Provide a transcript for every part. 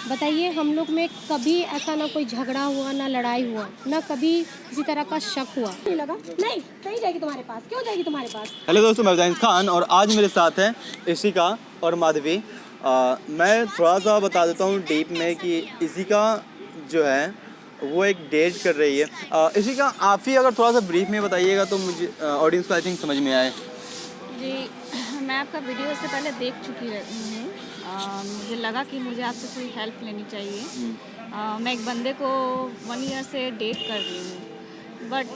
बताइए हम लोग में कभी ऐसा ना कोई झगड़ा हुआ ना लड़ाई हुआ ना कभी किसी तरह का शक हुआ नहीं लगा नहीं कहीं जाएगी तुम्हारे पास क्यों जाएगी तुम्हारे पास। हेलो दोस्तों, मैं जाहिद खान और आज मेरे साथ हैं इशिका और माधवी। मैं थोड़ा सा बता देता हूँ डीप में कि इशिका जो है वो एक डेट कर रही है। इशिका, आप ही अगर थोड़ा सा ब्रीफ में बताइएगा तो मुझे ऑडियंस को आई थिंक समझ में आए। जी, मैं आपका वीडियो से पहले देख चुकी हूँ। मुझे लगा कि मुझे आपसे कोई हेल्प लेनी चाहिए। मैं एक बंदे को 1 ईयर से डेट कर रही हूँ, बट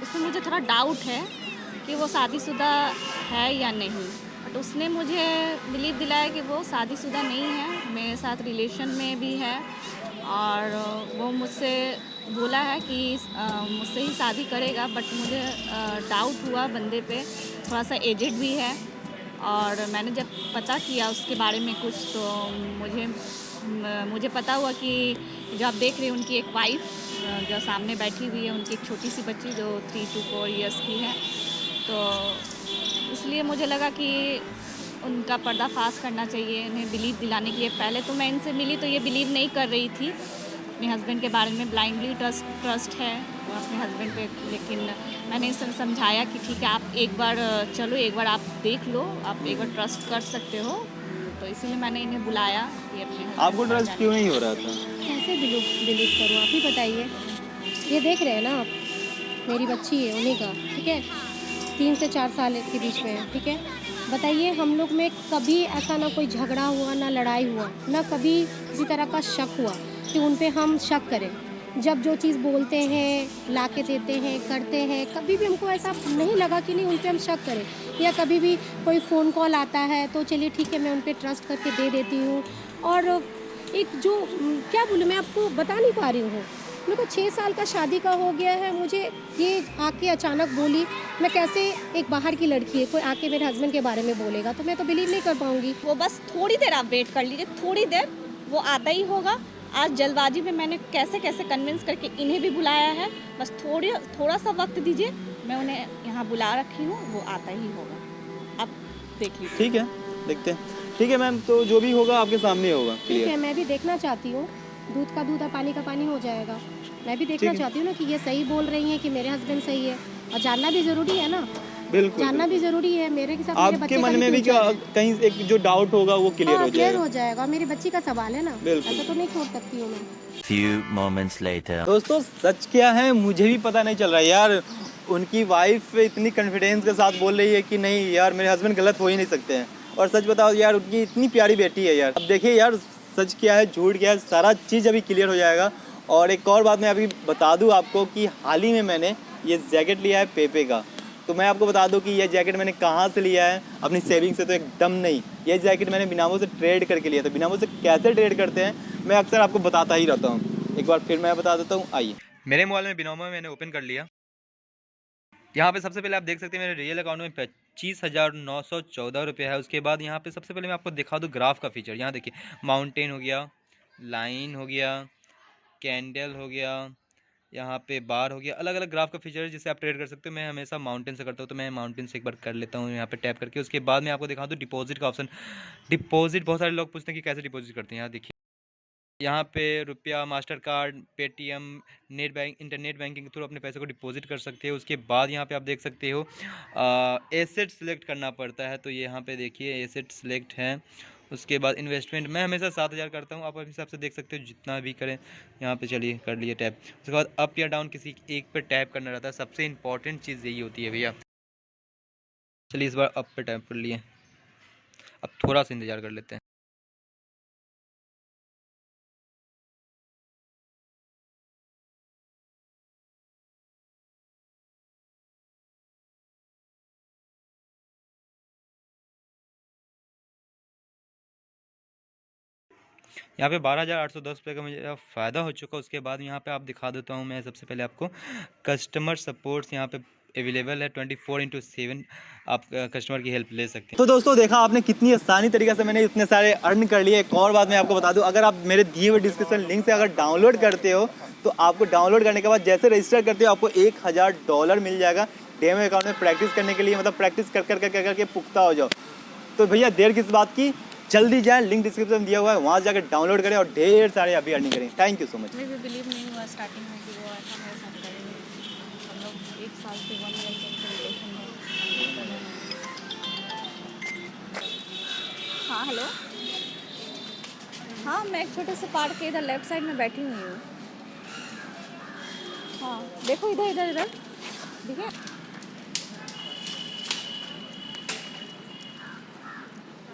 उसमें मुझे थोड़ा डाउट है कि वो शादीशुदा है या नहीं। बट उसने मुझे बिलीव दिलाया कि वो शादीशुदा नहीं है, मेरे साथ रिलेशन में भी है और वो मुझसे बोला है कि मुझसे ही शादी करेगा। बट मुझे डाउट हुआ बंदे पे, थोड़ा सा एजेड भी है। और मैंने जब पता किया उसके बारे में कुछ तो मुझे पता हुआ कि जो आप देख रहे हैं उनकी एक वाइफ जो सामने बैठी हुई है, उनकी एक छोटी सी बच्ची जो 3 to 4 ईयर्स की है। तो इसलिए मुझे लगा कि उनका पर्दाफाश करना चाहिए, उन्हें बिलीव दिलाने के लिए। पहले तो मैं इनसे मिली तो ये बिलीव नहीं कर रही थी अपने हस्बैंड के बारे में, ब्लाइंडली ट्रस्ट है अपने हस्बैंड पे। लेकिन मैंने इसे समझाया कि ठीक है, आप एक बार चलो, एक बार आप देख लो, आप एक बार ट्रस्ट कर सकते हो। तो इसीलिए मैंने इन्हें बुलाया कि अपने आपको ट्रस्ट क्यों नहीं हो रहा था? कैसे बिलीव करूँ, आप ही बताइए। ये देख रहे हैं ना आप, मेरी बच्ची है उन्हीं का, ठीक है, 3 से 4 साल के बीच में है, ठीक है। बताइए हम लोग में कभी ऐसा ना कोई झगड़ा हुआ ना लड़ाई हुआ ना कभी किसी तरह का शक हुआ कि उन पे हम शक करें। जब जो चीज़ बोलते हैं, ला के देते हैं, करते हैं, कभी भी हमको ऐसा नहीं लगा कि नहीं उन पे हम शक करें। या कभी भी कोई फ़ोन कॉल आता है तो चलिए ठीक है, मैं उन पे ट्रस्ट करके दे देती हूँ। और एक जो क्या बोलूँ, मैं आपको बता नहीं पा रही हूँ। मेरे को 6 साल का शादी का हो गया है, मुझे ये आके अचानक बोली। मैं कैसे, एक बाहर की लड़की है, कोई आके मेरे हस्बैंड के बारे में बोलेगा तो मैं तो बिलीव नहीं कर पाऊँगी। वो बस थोड़ी देर आप वेट कर लीजिए, थोड़ी देर वो आता ही होगा। आज जल्दबाजी में मैंने कैसे कैसे कन्विंस करके इन्हें भी बुलाया है, बस थोड़ा सा वक्त दीजिए, मैं उन्हें यहाँ बुला रखी हूँ, वो आता ही होगा, आप देख लीजिए। ठीक है, देखते हैं। ठीक है मैम, तो जो भी होगा आपके सामने होगा। ठीक है, मैं भी देखना चाहती हूँ, दूध का दूध और पानी का पानी हो जाएगा। मैं भी देखना चाहती हूँ ना कि ये सही बोल रही हैं कि मेरे हस्बैंड सही है, और जानना भी ज़रूरी है ना। बिल्कुल, जानना भी ज़रूरी है, मेरे के साथ मेरे आपके बच्चे का मन में भी फ्यूचर है। कहीं एक जो डाउट होगा वो क्लियर हो क्लियर जाएगा। हो जाएगा, मेरी बच्ची का सवाल है ना, बिल्कुल। ऐसा तो नहीं छोड़ सकती हूँ मैं। Few moments later. दोस्तों, सच क्या है मुझे भी पता नहीं चल रहा है यार। उनकी वाइफ इतनी कॉन्फिडेंस के साथ बोल रही है कि नहीं यार, मेरे हस्बैंड गलत हो ही नहीं सकते हैं। और सच बताओ यार, उनकी इतनी प्यारी बेटी है यार। अब देखिए यार, सच क्या है झूठ क्या है, सारा चीज़ अभी क्लियर हो जाएगा। और एक और बात मैं अभी बता दूं आपको कि हाल ही में मैंने ये जैकेट लिया है पेपे का। तो मैं आपको बता दूं कि ये जैकेट मैंने कहाँ से लिया है, अपनी सेविंग से तो एकदम नहीं। ये जैकेट मैंने बिनामो से ट्रेड करके लिया था। बिनामो से कैसे ट्रेड करते हैं मैं अक्सर आपको बताता ही रहता हूँ, एक बार फिर मैं बता देता हूँ। आइए, मेरे मोबाइल में बिनामो मैंने ओपन कर लिया। यहाँ पे सबसे पहले आप देख सकते हैं मेरे रियल अकाउंट में 25,914 रुपये है। उसके बाद यहाँ पे सबसे पहले मैं आपको दिखा दूँ ग्राफ का फीचर। यहाँ देखिए, माउंटेन हो गया, लाइन हो गया, कैंडल हो गया, यहाँ पे बार हो गया, अलग अलग ग्राफ का फीचर है जिससे आप ट्रेड कर सकते हो। मैं हमेशा माउंटेन से करता हूँ, तो मैं माउंटेन से एक बार कर लेता हूँ यहाँ पे टैप करके। उसके बाद मैं आपको दिखा दूँ डिपॉजिट का ऑप्शन। डिपॉजिट, बहुत सारे लोग पूछते हैं कि कैसे डिपॉजिट करते हैं। यहाँ देखिए, यहाँ पे रुपया, master card, Paytm, net bank, internet banking के थ्रू अपने पैसे को डिपॉजिट कर सकते हो। उसके बाद यहाँ पे आप देख सकते हो एसेट सेलेक्ट करना पड़ता है, तो ये यहाँ पे देखिए एसेट सेलेक्ट है। उसके बाद इन्वेस्टमेंट मैं हमेशा 7,000 करता हूँ, आप अपने हिसाब से देख सकते हो जितना भी करें। यहाँ पे चलिए कर लिए टैप। उसके बाद अप या डाउन किसी एक पर टैप करना रहता है, सबसे इंपॉर्टेंट चीज़ यही होती है भैया। चलिए इस बार अप पे टैप कर लिए, अब थोड़ा सा इंतज़ार कर लेते हैं। यहाँ पे 12,810 रुपये का मुझे फ़ायदा हो चुका। उसके बाद यहाँ पे आप दिखा देता हूँ मैं सबसे पहले आपको कस्टमर सपोर्ट्स यहाँ पे अवेलेबल है 24/7। आप कस्टमर की हेल्प ले सकते हैं। तो दोस्तों, देखा आपने कितनी आसानी तरीके से मैंने इतने सारे अर्न कर लिए। एक और बात मैं आपको बता दूं, अगर आप मेरे दिए हुए डिस्क्रिप्शन लिंक से अगर डाउनलोड करते हो तो आपको डाउनलोड करने के बाद जैसे रजिस्टर करते हो आपको $1,000 मिल जाएगा डेमो अकाउंट में प्रैक्टिस करने के लिए। मतलब प्रैक्टिस कर करके पुख्ता हो जाओ। तो भैया देर किस बात की, जल्दी जाएं, लिंक डिस्क्रिप्शन में दिया हुआ है, वहाँ जाकर डाउनलोड करें और ढेर सारे अभी अर्निंग करें। Thank you so much. मुझे भी बिलीव नहीं हुआ स्टार्टिंग में कि वो ऐसा मेरे साथ करेंगे। हम लोग 1 साल से 1 ईयर से रिलेशन में। हाँ हेलो, हाँ मैं एक छोटे से पार्क के इधर लेफ्ट साइड में बैठी हुई हूँ। हाँ देखो इधर इधर इधर देखिए।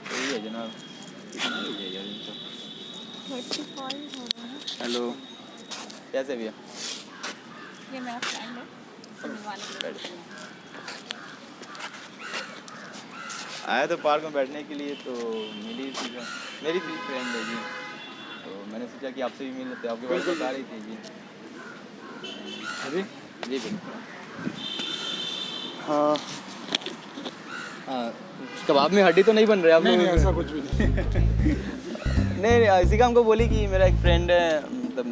सही है जनाब। कितना हो गया यार इनका? 35 हो रहे हैं। हेलो, कैसे भैया? ये मेरा फ्रेंड है, मिलवाने के लिए। आया तो पार्क में बैठने के लिए, तो मिली थी जो मेरी भी फ्रेंड है जी, तो मैंने सोचा कि आपसे भी मिल लेते। आपके बारे में बता रही थी जी। अभी जी बिल्कुल। हाँ हाँ, कबाब में हड्डी तो नहीं बन रही आप नहीं लोगों नहीं के? ऐसा कुछ भी नहीं। नहीं, इसी का हमको बोली कि मेरा एक फ्रेंड है, मतलब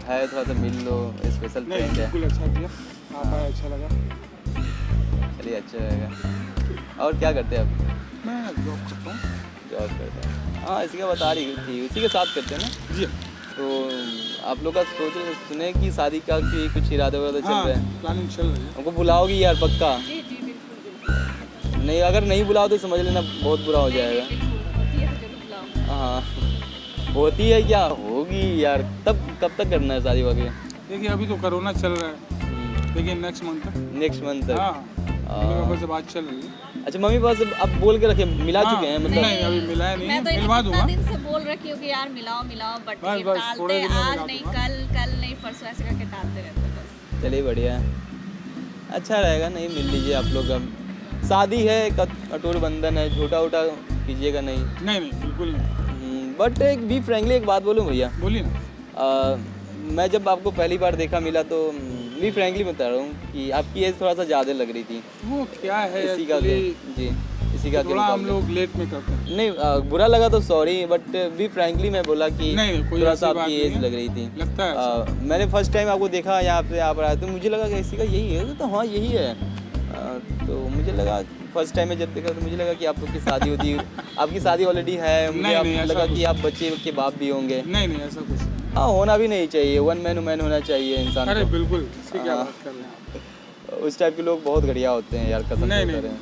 है, थोड़ा सा मिल लो, स्पेशल नहीं फ्रेंड है। बिल्कुल अच्छा किया, आप आए अच्छा लगा। चलिए अच्छा रहेगा। और क्या करते हैं आप? मैं जॉब करता हूँ। जॉब करते हैं। हाँ, इसी का बता रही थी, उसी के साथ करते हैं ना। जी तो आप लोग का सुने कि शादी का कि कुछ इरादे वरादे चल हाँ, रहे हैं। प्लानिंग चल रही है। हमको बुलाओगी यार पक्का? जी जी बिल्कुल। नहीं, अगर नहीं बुलाओ तो समझ लेना बहुत बुरा हो जाएगा। होती है तो जरूर बुलाओ। हाँ, होती है क्या? होगी यार। तब कब तक करना है शादी वगैरह? देखिए अभी तो कोरोना चल रहा है, लेकिन नेक्स्ट मंथ तक। नेक्स्ट मंथ तक? हाँ मम्मी पापा से बात चल रही है। अच्छा, मम्मी पापा से आप बोल के रखे, मिला हाँ, चुके हैं मतलब? नहीं अभी मिलाया नहीं, मैं तो मिलवा इतना दूंगा। दिन से बोल रखी हूँ कि यार मिलाओ मिलाओ, बट बस, ये बस, टालते, थोड़े दिन में आज मिला नहीं दूंगा। कल नहीं परसों ऐसे करके टालते रहते बस। चलिए बढ़िया है, अच्छा रहेगा। नहीं, मिल लीजिए आप लोग। अब शादी है, कठोर बंधन है, छोटा उटा कीजिएगा नहीं। नहीं नहीं बिल्कुल नहीं। बट एक बी फ्रेंकली एक बात बोलूँ भैया, बोलिए ना। मैं जब आपको पहली बार देखा मिला तो भी फ्रैंकली बता रहा हूँ कि आपकी एज थोड़ा सा ज़्यादा लग रही थी। वो क्या है इसी का actually, जी, इसी का थोड़ा हम लोग लेट में करते हैं। नहीं, बुरा लगा तो सॉरी, बट भी फ्रैंकली मैं बोला कि नहीं, कोई थोड़ा ऐसी सा बात आपकी नहीं एज है। लग रही थी। लगता है ऐसा। मैंने फर्स्ट टाइम आपको देखा यहाँ पे आप आए तो मुझे लगा कि इसी का यही है, तो हाँ यही है। तो मुझे लगा फर्स्ट टाइम में जब देखा तो मुझे लगा कि आप लोग की शादी होती आपकी शादी ऑलरेडी है। मुझे नहीं, ऐसा लगा कुछ कि आप बच्चे के बाप भी होंगे। नहीं नहीं ऐसा कुछ नहीं। हाँ, होना भी नहीं चाहिए, वन मैन होना चाहिए इंसान अरे को। बिल्कुल, इसकी क्या हाँ। बात कर रहे हैं आप? उस टाइप के लोग बहुत घटिया होते हैं यार, कसम नहीं, से नहीं। बता रहे हैं।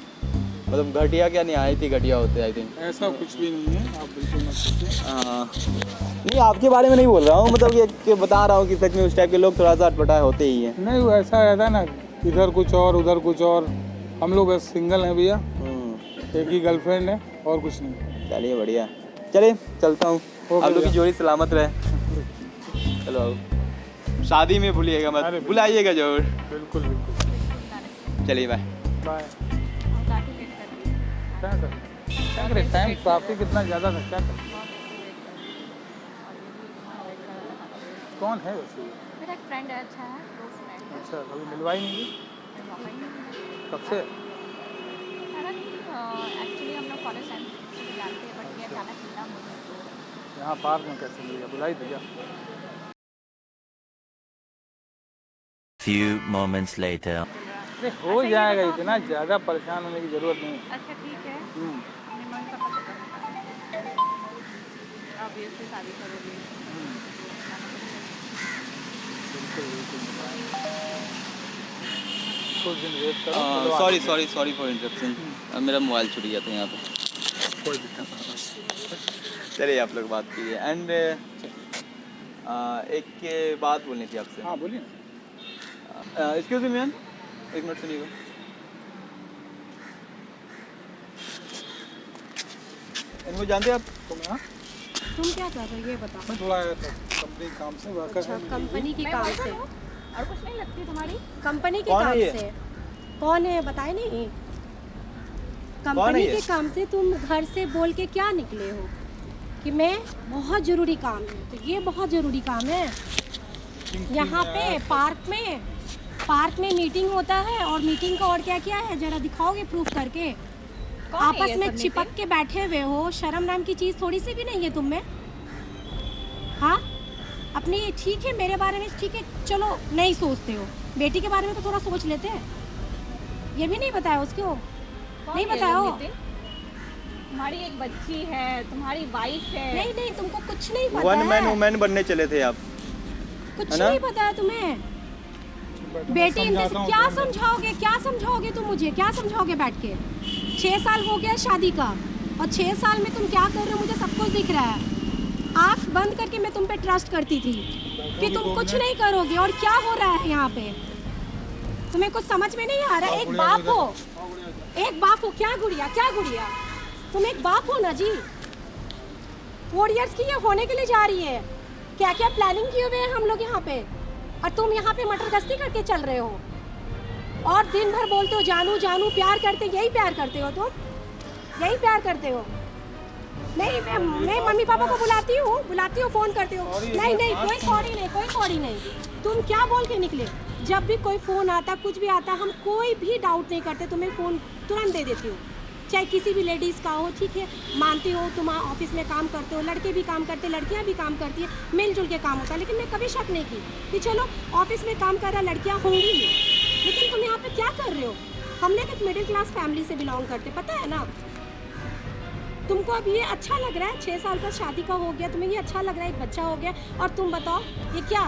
मतलब घटिया क्या, निहायत ही घटिया होते हैं आई थिंक। ऐसा कुछ भी नहीं है, आप बिल्कुल मत सोचिए। हाँ, नहीं आपके बारे में नहीं बोल रहा हूँ, मतलब ये कि बता रहा हूँ कि सच में उस टाइप के लोग थोड़ा सा अटपटा होते ही हैं। नहीं वो ऐसा रहता है ना, इधर कुछ और उधर कुछ और। हम लोग बस सिंगल हैं भैया, एक ही गर्लफ्रेंड है और कुछ नहीं। चलिए बढ़िया, चलिए चलता हूँ। ओके आप लोग की भैया। जोड़ी सलामत रहे। चलो आओ। शादी में भूलिएगा मत, अरे बुलाइएगा जरूर। बिल्कुल बिल्कुल। चलिए बाय। बाय। और काफ़ी लेट कर दी। क्या कर क्या करें, टाइम ट्रैफिक कितना ज़्यादा था, क्या करें। कौन है वैसे? मेरा एक फ्रेंड है, अच्छा है, क्लोज फ्रेंड है। अच्छा, कभी मिलवाई नहीं थी? मौका ही नहीं मिला। कब से? एक्चुअली हम लोग कॉलेज टाइम से जानते हैं, बट ये अचानक मिला मुझे तो यहाँ पार्क में कैसे मिलेगा, बुलाई थी क्या? Few moments later. अरे हो जाएगा, इतना ज़्यादा परेशान होने की ज़रूरत नहीं है। अच्छा ठीक है, अपने मम्मी पापा से करना ऑब्वियसली शादी करोगे। बिल्कुल बिल्कुल। कुछ दिन वेट करो। मिलवा सॉरी देंगे। सॉरी सॉरी फॉर इंटरप्शन, मेरा मोबाइल छूट गया था यहाँ पे। कोई दिक्कत नहीं। चलिए आप लोग बात कीजिए। एंड एक के बात बोलनी थी आपसे। हाँ बोलिए ना। एक्सक्यूज मी मैम, एक मिनट सुनिएगा। इनको जानते हैं आप? तो मैं तुम क्या कर रहे हो ये बताओ। मैं थोड़ा कंपनी काम से वर्कर अच्छा, है। कंपनी के मैं काम वर्कर से। हूँ, और कुछ नहीं लगती तुम्हारी। कंपनी के कौन है काम ये? से। कौन है बताए नहीं? कौन कंपनी है ये? के काम से तुम घर से बोल के क्या निकले हो कि मैं बहुत ज़रूरी काम है, तो ये बहुत ज़रूरी काम है। यहाँ पे पार्क में मीटिंग होता है, और मीटिंग का और क्या क्या है जरा दिखाओगे प्रूफ करके? कौन है आपस ये में सब चिपक meeting? के बैठे हुए हो, शर्म नाम की चीज़ थोड़ी सी भी नहीं है तुम में। हाँ, अपनी ठीक है, मेरे बारे में ठीक है, चलो नहीं सोचते हो, बेटी के बारे में तो थोड़ा सोच लेते हैं। ये भी नहीं बताया उसको, कौन नहीं है ये बताओ। meeting? तुम्हारी एक बच्ची है, तुम्हारी वाइफ है। नहीं नहीं, तुमको कुछ नहीं पता वन मैन है, वुमेन बनने चले थे आप, कुछ है ना? नहीं पता है तुम्हें। बेटी क्या समझाओगे, क्या समझाओगे तुम मुझे, क्या समझाओगे बैठ के? 6 साल हो गया शादी का, और 6 साल में तुम क्या कर रहे हो मुझे सब कुछ दिख रहा है। आँख बंद करके मैं तुम पे ट्रस्ट करती थी कि तुम कुछ नहीं करोगे, और क्या हो रहा है यहाँ पे? तुम्हें कुछ समझ में नहीं आ रहा। एक बाप हो, एक बाप हो, क्या गुड़िया, क्या गुड़िया, तुम एक बाप हो ना जी। 4 इयर्स की ये होने के लिए जा रही है, क्या क्या प्लानिंग किए हुए हैं हम लोग यहाँ पे, और तुम यहाँ पे मटर गश्ती करके चल रहे हो, और दिन भर बोलते हो जानू जानू, प्यार करते, यही प्यार करते हो तुम, यही प्यार करते हो। नहीं, मैं मम्मी पापा को बुलाती हूँ, फ़ोन करती हूँ। नहीं नहीं, कोई सॉरी नहीं, कोई सॉरी नहीं। तुम क्या बोल के निकले? जब भी कोई फ़ोन आता, कुछ भी आता, हम कोई भी डाउट नहीं करते, तुम्हें फ़ोन तुरंत दे देती हूँ, चाहे किसी भी लेडीज़ का हो, ठीक है? मानती हो तुम ऑफिस में काम करते हो, लड़के भी काम करते, लड़कियां भी काम करती है, मिलजुल के काम होता है, लेकिन मैं कभी शक नहीं की कि चलो ऑफिस में काम कर रहा लड़कियां होंगी ही, लेकिन तुम यहाँ पे क्या कर रहे हो? हम लोग एक मिडिल क्लास फैमिली से बिलोंग करते, पता है ना? तुमको अब ये अच्छा लग रहा है, 6 साल का शादी का हो गया, तुम्हें ये अच्छा लग रहा है, एक बच्चा हो गया, और तुम बताओ ये क्या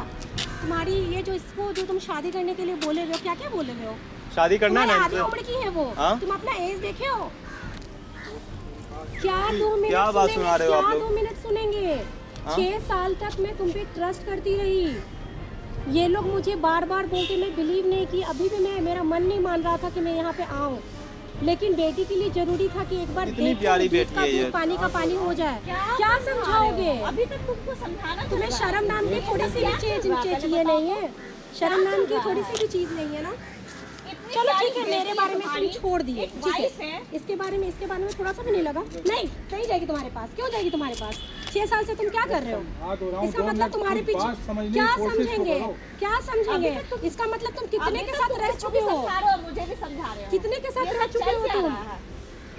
तुम्हारी ये जो इसको जो तुम शादी करने के लिए बोले हुए हो, क्या क्या बोले हुए हो? शादी करना है ना आधी इनसे? उम्र की है वो, हाँ? तुम अपना एज देखे हो? क्या 2 मिनट क्या बात सुना रहे हो आप क्या लोग? 2 मिनट सुनेंगे? हाँ? 6 साल तक मैं तुम पे ट्रस्ट करती रही, ये लोग मुझे बार बार बोलते, मैं बिलीव नहीं की, अभी भी मेरा मन नहीं मान रहा था कि मैं यहाँ पे आऊँ, लेकिन बेटी के लिए जरूरी था कि एक बार इतनी देख प्यारी दूध बेटी का है ये। दूध, पानी का पानी हो जाए। क्या समझाओगे? अभी तक तुमको समझाना तुम्हें शर्म नाम की थोड़ी सी भी चीज नहीं है, शर्म नाम की थोड़ी सी भी चीज नहीं है ना? चलो ठीक है, मेरे बारे में तुम छोड़ दिए, ठीक है? इसके बारे में थोड़ा सा भी नहीं लगा। नहीं, नहीं जाएगी तुम्हारे पास, क्यों जाएगी तुम्हारे पास? 6 साल से तुम क्या कर रहे हो? इसका मतलब तुम्हारे पीछे क्या समझेंगे, क्या समझेंगे? इसका मतलब तुम कितने के साथ रह चुके हो, मुझे भी समझा रहे हो। कितने के साथ रह चुके हो तुम?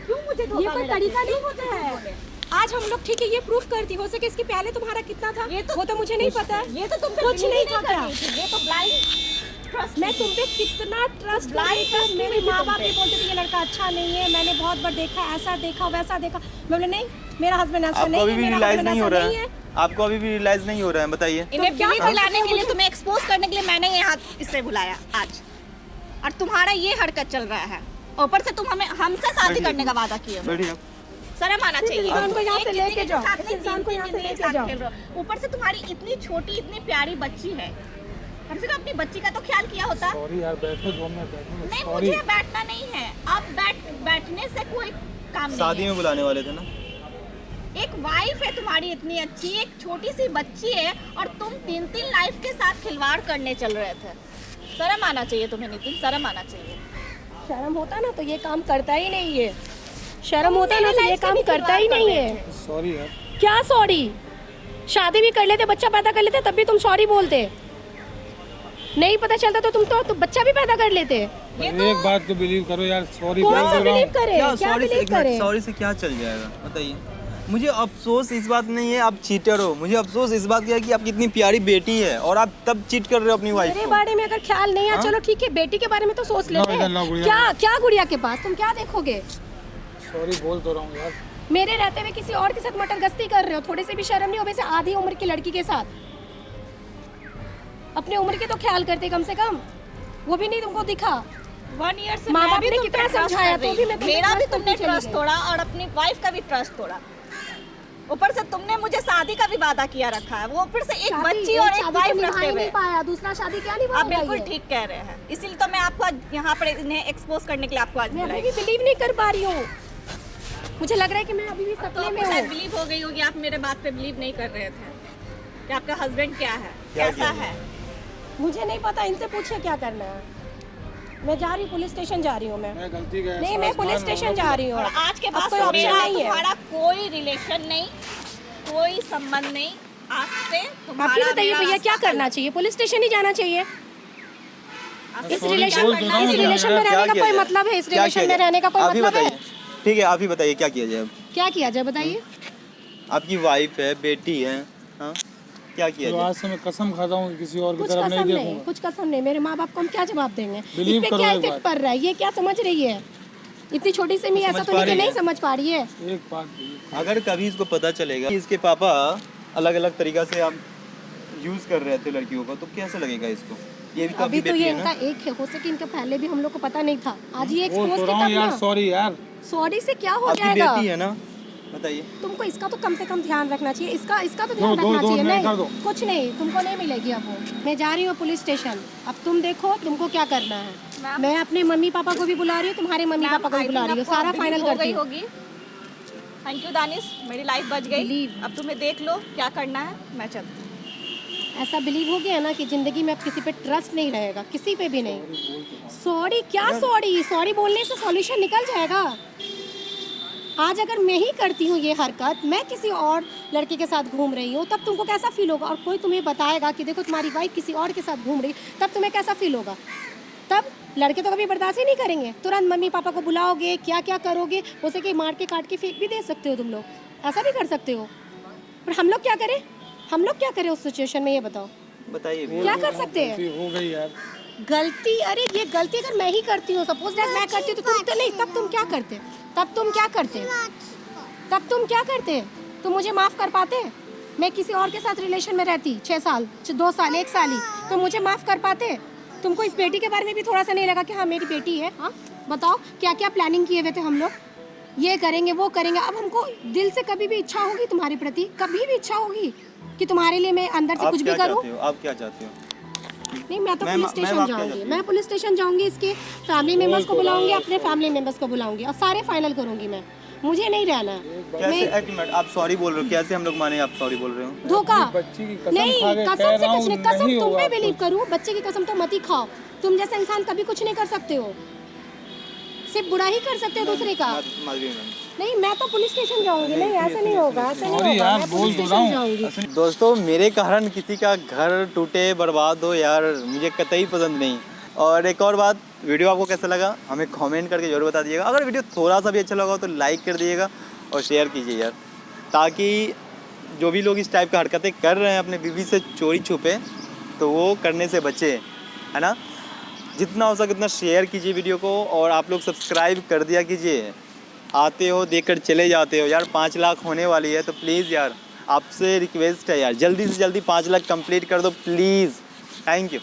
क्यों मुझे ये कोई तरीका नहीं होता है। आज हम लोग ठीक है ये प्रूफ करती, हो सके इसके पहले तुम्हारा कितना था वो तो मुझे नहीं पता है, ये तो तुम कुछ नहीं था क्या? ये तो ब्लाइंड ट्रस्ट। मैं तुम पे कितना ट्रस्ट लाई था, मेरे माँ बाप भी बोलते थे ये लड़का अच्छा नहीं है, मैंने बहुत बार देखा, ऐसा देखा वैसा देखा, मैं बोले नहीं मेरा हस्बैंड ऐसा आपको नहीं अभी है, भी मेरा रियलाइज husband नहीं हो ऐसा रहा नहीं है? आपको अभी भी रियलाइज नहीं हो रहा है? बताइए। इन्हें क्या बिलीव कर दिलाने सकते के लिए, हो तुम्हें एक्सपोज करने के लिए मैंने यहाँ इसे बुलाया आज, और तुम्हारा ये हरकत चल रहा है, ऊपर से तुम हमसे शादी करने का वादा किए हो। बैठिए आप। शर्म आना चाहिए। इंसान को यहाँ से एक लेके जिंदगी जाओ, के साथ इस नहीं, इंसान को यहाँ से जिंदगी के लेके साथ जाओ। खेल रहे हो। ऊपर से तुम्हारी इतनी छोटी इतनी प्यारी बच्ची है, कम से कम अपनी बच्ची का तो ख्याल किया होता। सॉरी यार, बैठो 2 मिनट बैठो। नहीं, सॉरी। मुझे बैठना नहीं है, अब बैठने से कोई काम नहीं शादी है। में बुलाने वाले थे ना? एक वाइफ है तुम्हारी इतनी अच्छी, एक छोटी सी बच्ची है, और तुम 3 लाइफ के साथ खिलवाड़ करने चल रहे थे। शर्म आना चाहिए तुम्हें नितिन, शर्म आना चाहिए। शर्म होता ना तो ये काम करता ही नहीं है, शर्म होता ना तो ये काम करता ही नहीं है। सॉरी यार। क्या सॉरी? शादी भी कर लेते, बच्चा पैदा कर लेते, तब भी तुम सॉरी बोलते। नहीं पता चलता तो तुम तो बच्चा भी पैदा कर लेते। एक बात तो बिलीव करो यार, सॉरी कौन बोल सा रहा बिलीव हूँ। करे, क्या बिलीव करे? सॉरी से क्या चल जाएगा बताइए? मुझे अफसोस इस बात नहीं है आप चीटर हो, मुझे अफसोस इस बात का है कि आपकी इतनी प्यारी बेटी है और आप तब चीट कर रहे हो अपनी वाइफ मेरे को। बारे में अगर ख्याल नहीं है, चलो ठीक है, बेटी के बारे में तो सोच लेते इधर लाओ हैं। गुड़िया। क्या क्या गुड़िया के पास तुम क्या देखोगे? सॉरी बोल तो रहा हूँ यार। मेरे रहते हुए किसी और के साथ मटर गश्ती कर रहे हो, थोड़ी सी भी शर्म नहीं हो? वैसे आधी उम्र की लड़की के साथ अपनी उम्र के तो ख्याल करते कम से कम, वो भी नहीं तुमको दिखा। 1 ईयर से माँ मैं बाप भी ने तुम पे कितना trust समझाया, कर तो रही भी हूँ। मैं तुम पे मेरा भी trust तुमने करती चली ट्रस्ट गई। तोड़ा और अपनी वाइफ का भी ट्रस्ट तोड़ा। ऊपर से तुमने मुझे शादी का भी वादा किया रखा है, वो ऊपर से एक बच्ची और एक वाइफ रखते हुए। नहीं पाया, दूसरा शादी क्या नहीं आप बिल्कुल ठीक कह रहे हैं, इसीलिए तो मैं आपको आज यहाँ पर इन्हें एक्सपोज करने के लिए आपको आज मैं अभी बुलाई। भी बिलीव नहीं कर पा रही हूँ, मुझे लग रहा है कि मैं अभी भी तो सपने में आपको शायद हूँ। बिलीव हो गई होगी, आप मेरे बात पे बिलीव नहीं कर रहे थे कि आपका हस्बैंड क्या है, क्या कैसा किया? है। मुझे नहीं पता, इनसे पूछे क्या करना है। मैं जा रही हूँ, पुलिस स्टेशन जा रही हूँ मैं। मैं गलती का नहीं, मैं पुलिस स्टेशन जा रही हूँ। और आज के अब बाद कोई से ऑप्शन मेरा नहीं है। तुम्हारा कोई रिलेशन नहीं, कोई संबंध नहीं। आज से आप ही तुम्हारा बताइए मेरा भैया, क्या रास्ता करना चाहिए? पुलिस स्टेशन ही जाना चाहिए? अलग। इस सॉरी, रिलेशन बोल तो रहा हूँ इस यार। रिलेशन में क्या रहने का किया कोई जाए? मतलब है? इस क्या रिलेशन किया में जाए? रहने का कोई आप ही मतलब है? बताइए। ठीक है, आप ही बताइए क्या किया जाए अब? क्या किया जाए बताइए? आपकी वाइफ है, बेटी है, हाँ, क्या किया तो जाए? आज से मैं कसम खाता हूँ किसी और की कुछ तरफ कसम नहीं नहीं, देखूंगा। कुछ कसम नहीं। मेरे माँ बाप को हम क्या जवाब देंगे? इस Believe पे करो क्या एक इफेक्ट बार। पड़ रहा है? ये क्या समझ रही है? इतनी छोटी से मैं तो ऐसा समझ तो पा नहीं कि रही नहीं है। समझ पा रही है। एक बात बोलिए। अगर कभी इसको पता चलेगा कि इसके पापा अलग अलग तरीका से आप यूज़ कर रहे थे लड़कियों को, तो कैसा लगेगा इसको? ये भी तो अभी आपकी तो बेटी ये है इनका ना? एक है, हो सके इनका पहले भी हम लोग को पता नहीं था, आज ये बोल एक्सपोज तो के रहा हूँ तब यार, ना। सॉरी यार। सॉरी से क्या हो आपकी जाएगा? बेटी है ना? बताइए। तुमको इसका तो कम से कम ध्यान रखना चाहिए, इसका तो दो, ध्यान दो, रखना दो, चाहिए। नहीं, नहीं कर दो। कुछ नहीं, तुमको नहीं मिलेगी अब वो। मैं जा रही हूँ पुलिस स्टेशन, अब तुम देखो तुमको क्या करना है। मैम। मैं अपने मम्मी पापा को भी बुला रही हूँ, तुम्हारे मम्मी पापा को भी बुला रही हूँ, सारा फाइनल हो करती गई हूँ। होगी। थैंक यू दानिश, मेरी लाइफ बच गई। Believe। अब तुम्हें देख लो क्या करना है, मैं चलती हूँ। ऐसा बिलीव हो गया ना कि जिंदगी में अब किसी पे ट्रस्ट नहीं रहेगा, किसी पे भी नहीं। सॉरी क्या सॉरी? सॉरी बोलने से सॉल्यूशन निकल जाएगा। आज अगर मैं ही करती हूँ ये हरकत, मैं किसी और लड़के के साथ घूम रही हूँ, तब तुमको कैसा फील होगा? और कोई तुम्हें बताएगा कि देखो तुम्हारी वाइफ किसी और के साथ घूम रही, तब तुम्हें कैसा फील होगा? तब लड़के तो कभी बर्दाश्त ही नहीं करेंगे, तुरंत मम्मी पापा को बुलाओगे, क्या क्या करोगे, हो सके मार के काट के फेंक भी दे सकते हो तुम लोग, ऐसा भी कर सकते हो। पर हम लोग क्या करें? हम लोग क्या करें उस सिचुएशन में, ये बताओ, बताइए भैया। क्या कर सकते हैं? गलती हो गई यार। गलती, अरे ये गलती अगर मैं ही करती हूँ, सपोज दैट मैं करती हूँ, तो तुम तो नहीं, तब तुम क्या करते? तब तुम क्या करते? तब तुम क्या करते? तुम मुझे माफ़ कर पाते? मैं किसी और के साथ रिलेशन में रहती 6 साल, 2 साल, 1 साल ही, तो मुझे माफ़ कर पाते? तुमको इस बेटी के बारे में भी थोड़ा सा नहीं लगा कि हाँ मेरी बेटी है? हाँ बताओ, क्या क्या प्लानिंग किए हुए थे हम लोग, ये करेंगे वो करेंगे। अब हमको दिल से कभी भी इच्छा होगी तुम्हारे प्रति, कभी भी इच्छा होगी कि तुम्हारे लिए मैं अंदर से आप कुछ भी क्या करूँ? चाहते हो? आप क्या चाहते हो? नहीं, मैं तो मैम, पुलिस स्टेशन आप क्या जाऊंगी, चाहती हो? मैं पुलिस स्टेशन जाऊंगी, इसके फैमिली मेंबर्स को बुलाऊंगी, अपने फैमिली मेंबर्स को बुलाऊंगी और सारे फाइनल करूंगी। मैं, मुझे नहीं रहना है। कैसे? मैं एक मिनट, आप सॉरी बोल रहे हो, कैसे हम लोग माने आप सॉरी बोल रहे हो? धोखा बच्ची की कसम नहीं, खा के कसम कह से रहा कुछ नहीं, हूँ, कसम नहीं तुम होगा पे अब बिलीव कुछ। करूँ, बच्चे की कसम तो मत ही खाओ। तुम जैसा इंसान कभी कुछ नहीं कर सकते हो, सिर्फ बुरा ही कर सकते हो दूसरे का। माधुरी मैम। नहीं, मैं तो पुलिस स्टेशन जाऊंगी। नहीं, ऐसे नहीं होगा, ऐसे नहीं सॉरी होगा, यार, मैं बोल पुलिस तो स्टेशन रहा हूँ। जाऊंगी। दोस्तों, मेरे कारण किसी का घर टूटे, बर्बाद हो यार, मुझे कतई पसंद नहीं। और एक और बात, वीडियो आपको कैसा लगा हमें कमेंट करके ज़रूर बता दिएगा। अगर वीडियो थोड़ा सा भी अच्छा लगा हो तो लाइक कर दिएगा और शेयर कीजिए यार, ताकि जो भी लोग इस टाइप का हरकतें कर रहे हैं अपने बीवी से चोरी छुपे, तो वो करने से बचे, है ना। जितना हो सके उतना शेयर कीजिए वीडियो को, और आप लोग सब्सक्राइब कर दिया कीजिए। आते हो देखकर चले जाते हो यार, 5 लाख होने वाली है, तो प्लीज़ यार आपसे रिक्वेस्ट है यार, जल्दी से जल्दी 5 लाख कंप्लीट कर दो प्लीज़। Thank you.